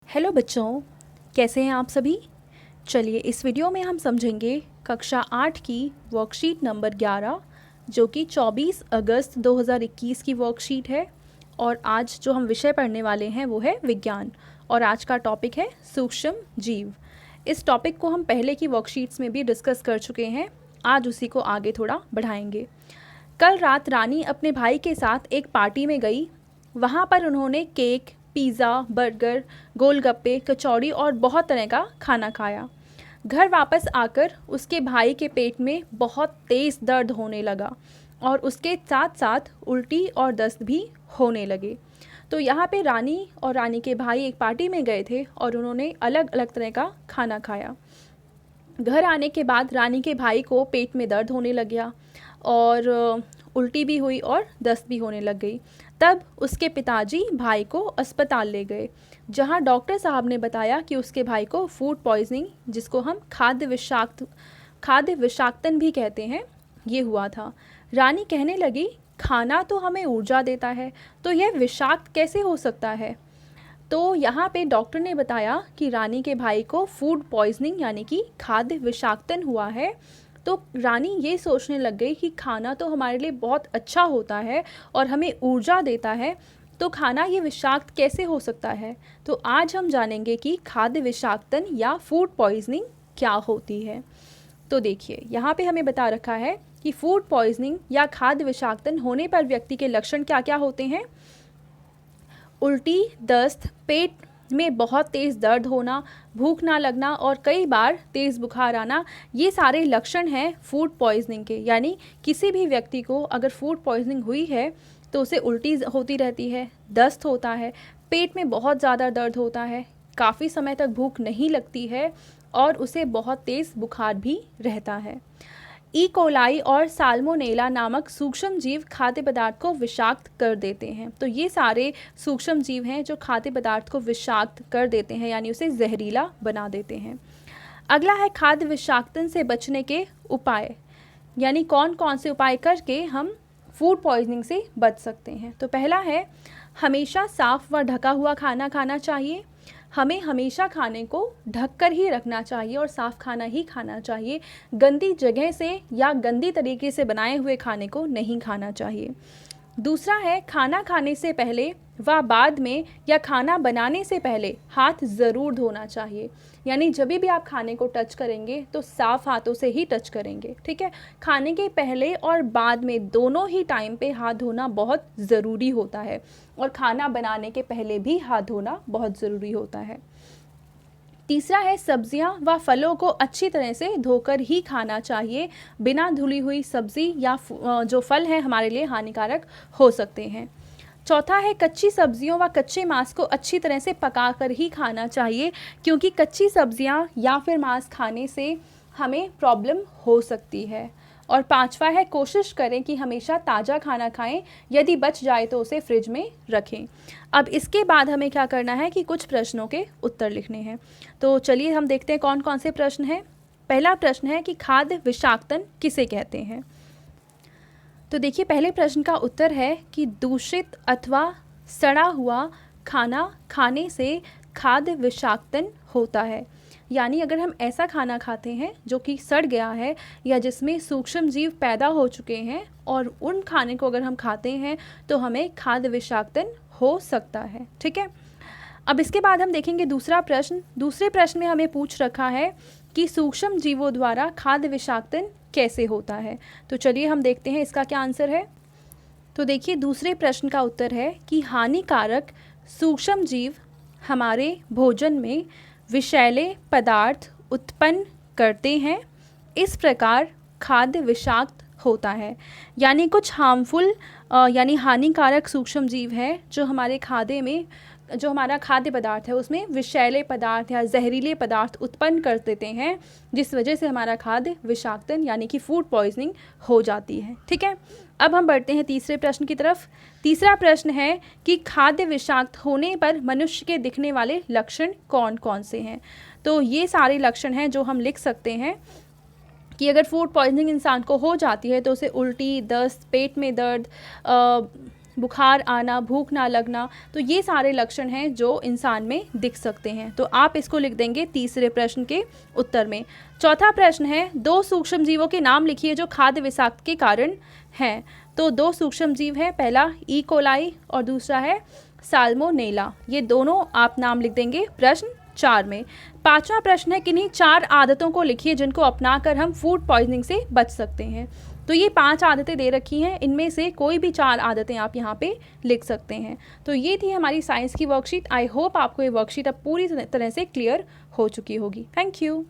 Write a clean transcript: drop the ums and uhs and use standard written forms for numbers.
Hello बच्चों, कैसे हैं आप सभी। चलिए इस वीडियो में हम समझेंगे कक्षा 8 की वर्कशीट नंबर 11 जो कि 24 अगस्त 2021 की वर्कशीट है। और आज जो हम विषय पढ़ने वाले हैं वो है विज्ञान, और आज का टॉपिक है सूक्ष्म जीव। इस टॉपिक को हम पहले की वर्कशीट्स में भी डिस्कस कर चुके हैं, आज उसी को आगे थोड़ा बढ़ाएंगे। कल रात रानी अपने भाई के साथ एक पार्टी में गई। वहाँ पर उन्होंने केक, पिज़्ज़ा, बर्गर, गोलगप्पे, कचौड़ी और बहुत तरह का खाना खाया। घर वापस आकर उसके भाई के पेट में बहुत तेज़ दर्द होने लगा और उसके साथ साथ उल्टी और दस्त भी होने लगे। तो यहाँ पे रानी और रानी के भाई एक पार्टी में गए थे और उन्होंने अलग अलग तरह का खाना खाया। घर आने के बाद रानी के भाई को पेट में दर्द होने लग गया और उल्टी भी हुई और दस्त भी होने लग गई। तब उसके पिताजी भाई को अस्पताल ले गए, जहां डॉक्टर साहब ने बताया कि उसके भाई को फूड पॉइजनिंग, जिसको हम खाद्य विषाक्तन भी कहते हैं, ये हुआ था। रानी कहने लगी, खाना तो हमें ऊर्जा देता है, तो यह विषाक्त कैसे हो सकता है। तो यहाँ पे डॉक्टर ने बताया कि रानी के भाई को फूड पॉइजनिंग यानी कि खाद्य विषाक्तन हुआ है। तो रानी ये सोचने लग गई कि खाना तो हमारे लिए बहुत अच्छा होता है और हमें ऊर्जा देता है, तो खाना ये विषाक्त कैसे हो सकता है। तो आज हम जानेंगे कि खाद्य विषाक्तन या फूड पॉइजनिंग क्या होती है। तो देखिए यहाँ पे हमें बता रखा है कि फूड पॉइजनिंग या खाद्य विषाक्तन होने पर व्यक्ति के लक्षण क्या क्या होते हैं। उल्टी, दस्त, पेट में बहुत तेज़ दर्द होना, भूख ना लगना और कई बार तेज़ बुखार आना, ये सारे लक्षण हैं फूड पॉइजनिंग के। यानी किसी भी व्यक्ति को अगर फूड पॉइजनिंग हुई है तो उसे उल्टी होती रहती है, दस्त होता है, पेट में बहुत ज़्यादा दर्द होता है, काफ़ी समय तक भूख नहीं लगती है और उसे बहुत तेज़ बुखार भी रहता है। ई कोलाई और साल्मोनेला नामक सूक्ष्म जीव खाद्य पदार्थ को विषाक्त कर देते हैं। तो ये सारे सूक्ष्म जीव हैं जो खाद्य पदार्थ को विषाक्त कर देते हैं, यानी उसे जहरीला बना देते हैं। अगला है खाद्य विषाक्तन से बचने के उपाय, यानी कौन कौन से उपाय करके हम फूड पॉइजनिंग से बच सकते हैं। तो पहला है, हमेशा साफ व ढका हुआ खाना खाना चाहिए। हमें हमेशा खाने को ढककर ही रखना चाहिए और साफ़ खाना ही खाना चाहिए। गंदी जगह से या गंदी तरीके से बनाए हुए खाने को नहीं खाना चाहिए। दूसरा है, खाना खाने से पहले व बाद में या खाना बनाने से पहले हाथ ज़रूर धोना चाहिए। यानी जब भी आप खाने को टच करेंगे तो साफ़ हाथों से ही टच करेंगे, ठीक है। खाने के पहले और बाद में दोनों ही टाइम पे हाथ धोना बहुत ज़रूरी होता है, और खाना बनाने के पहले भी हाथ धोना बहुत ज़रूरी होता है। तीसरा है, सब्जियां व फलों को अच्छी तरह से धोकर ही खाना चाहिए। बिना धुली हुई सब्ज़ी या जो फल है हमारे लिए हानिकारक हो सकते हैं। चौथा है, कच्ची सब्जियों व कच्चे मांस को अच्छी तरह से पकाकर ही खाना चाहिए, क्योंकि कच्ची सब्जियां या फिर मांस खाने से हमें प्रॉब्लम हो सकती है। और पांचवा है, कोशिश करें कि हमेशा ताज़ा खाना खाएं, यदि बच जाए तो उसे फ्रिज में रखें। अब इसके बाद हमें क्या करना है कि कुछ प्रश्नों के उत्तर लिखने हैं। तो चलिए हम देखते हैं कौन कौन से प्रश्न हैं। पहला प्रश्न है कि खाद्य विषाक्तन किसे कहते हैं। तो देखिए पहले प्रश्न का उत्तर है कि दूषित अथवा सड़ा हुआ खाना खाने से खाद्य विषाक्तन होता है। यानी अगर हम ऐसा खाना खाते हैं जो कि सड़ गया है या जिसमें सूक्ष्म जीव पैदा हो चुके हैं, और उन खाने को अगर हम खाते हैं तो हमें खाद्य विषाक्तन हो सकता है, ठीक है। अब इसके बाद हम देखेंगे दूसरा प्रश्न। दूसरे प्रश्न में हमें पूछ रखा है कि सूक्ष्म जीवों द्वारा खाद्य विषाक्तन कैसे होता है। तो चलिए हम देखते हैं इसका क्या आंसर है। तो देखिए दूसरे प्रश्न का उत्तर है कि हानिकारक सूक्ष्म जीव हमारे भोजन में विषैले पदार्थ उत्पन्न करते हैं, इस प्रकार खाद्य विषाक्त होता है। यानी कुछ हार्मफुल यानी हानिकारक सूक्ष्म जीव है जो हमारे खाद्य में, जो हमारा खाद्य पदार्थ है उसमें विषैले पदार्थ या जहरीले पदार्थ उत्पन्न कर देते हैं, जिस वजह से हमारा खाद्य विषाक्तन यानी कि फूड पॉइजनिंग हो जाती है, ठीक है। अब हम बढ़ते हैं तीसरे प्रश्न की तरफ। तीसरा प्रश्न है कि खाद्य विषाक्त होने पर मनुष्य के दिखने वाले लक्षण कौन कौन से हैं। तो ये सारे लक्षण हैं जो हम लिख सकते हैं कि अगर फूड पॉइजनिंग इंसान को हो जाती है तो उसे उल्टी, दस्त, पेट में दर्द, बुखार आना, भूख ना लगना, तो ये सारे लक्षण हैं जो इंसान में दिख सकते हैं। तो आप इसको लिख देंगे तीसरे प्रश्न के उत्तर में। चौथा प्रश्न है, 2 सूक्ष्म जीवों के नाम लिखिए जो खाद्य विषाक्त के कारण हैं। तो 2 सूक्ष्म जीव हैं, पहला ई कोलाई और दूसरा है साल्मोनेला। ये दोनों आप नाम लिख देंगे प्रश्न 4 में। 5वां प्रश्न है, किन्हीं 4 आदतों को लिखिए जिनको अपनाकर हम फूड पॉइजनिंग से बच सकते हैं। तो ये 5 आदतें दे रखी हैं, इनमें से कोई भी 4 आदतें आप यहाँ पे लिख सकते हैं। तो ये थी हमारी साइंस की वर्कशीट। आई होप आपको ये वर्कशीट अब पूरी तरह से क्लियर हो चुकी होगी। Thank you.